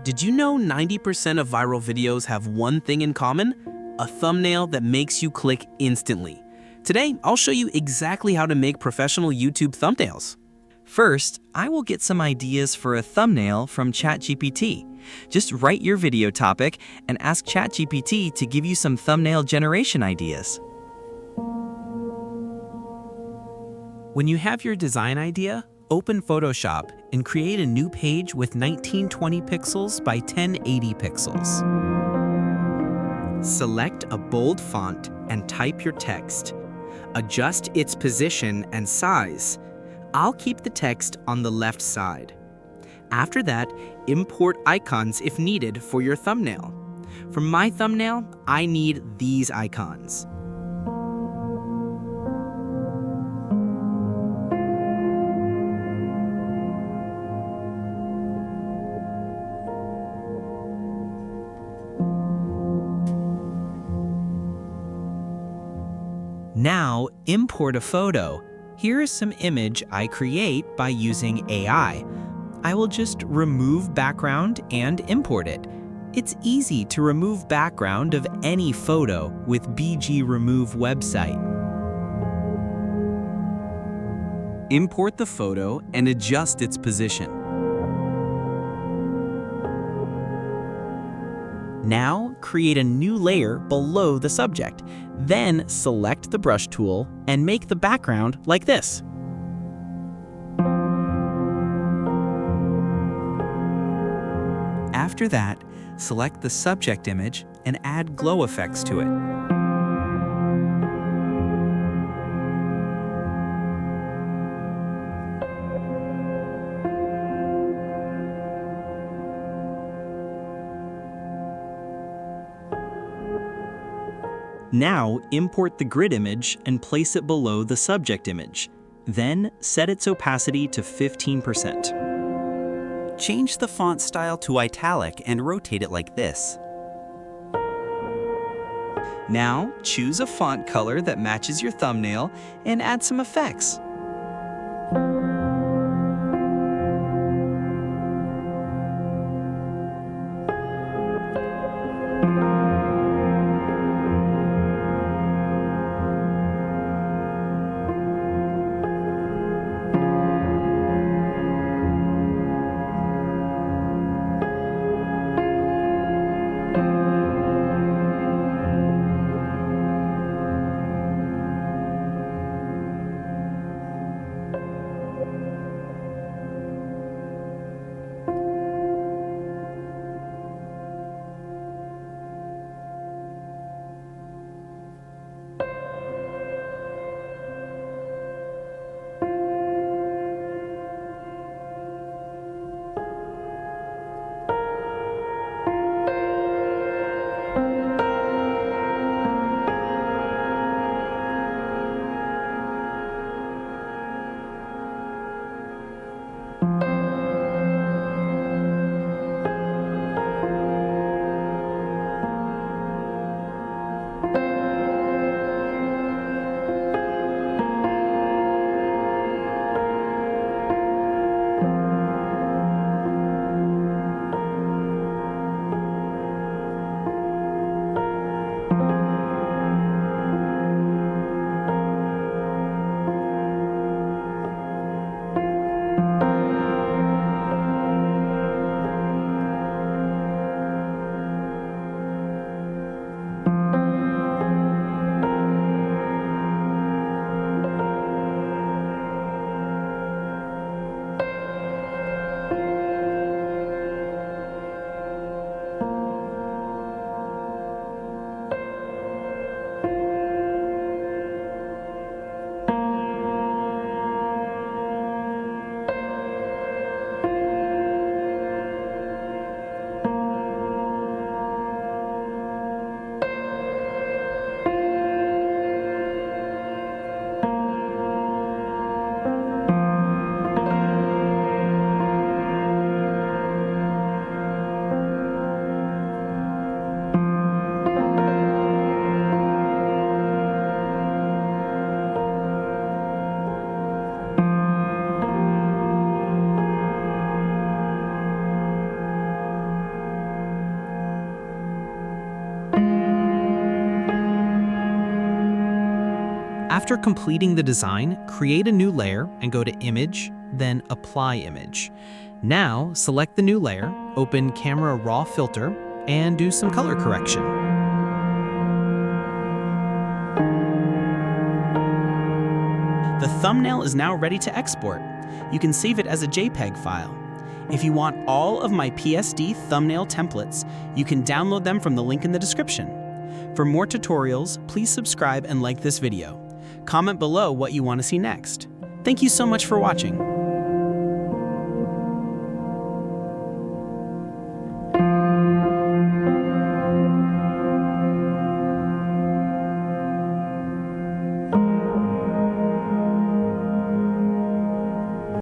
Did you know 90% of viral videos have one thing in common? A thumbnail that makes you click instantly. Today, I'll show you exactly how to make professional YouTube thumbnails. First, I will get some ideas for a thumbnail from ChatGPT. Just write your video topic and ask ChatGPT to give you some thumbnail generation ideas. When you have your design idea, open Photoshop and create a new page with 1920 pixels by 1080 pixels. Select a bold font and type your text. Adjust its position and size. I'll keep the text on the left side. After that, import icons if needed for your thumbnail. For my thumbnail, I need these icons. Now, import a photo. Here is some image I create by using AI. I will just remove background and import it. It's easy to remove background of any photo with BG Remove website. Import the photo and adjust its position. Now, create a new layer below the subject. Then select the brush tool and make the background like this. After that, select the subject image and add glow effects to it. Now, import the grid image and place it below the subject image. Then, set its opacity to 15%. Change the font style to italic and rotate it like this. Now, choose a font color that matches your thumbnail and add some effects. After completing the design, create a new layer and go to Image, then Apply Image. Now, select the new layer, open Camera Raw Filter, and do some color correction. The thumbnail is now ready to export. You can save it as a JPEG file. If you want all of my PSD thumbnail templates, you can download them from the link in the description. For more tutorials, please subscribe and like this video. Comment below what you want to see next. Thank you so much for watching.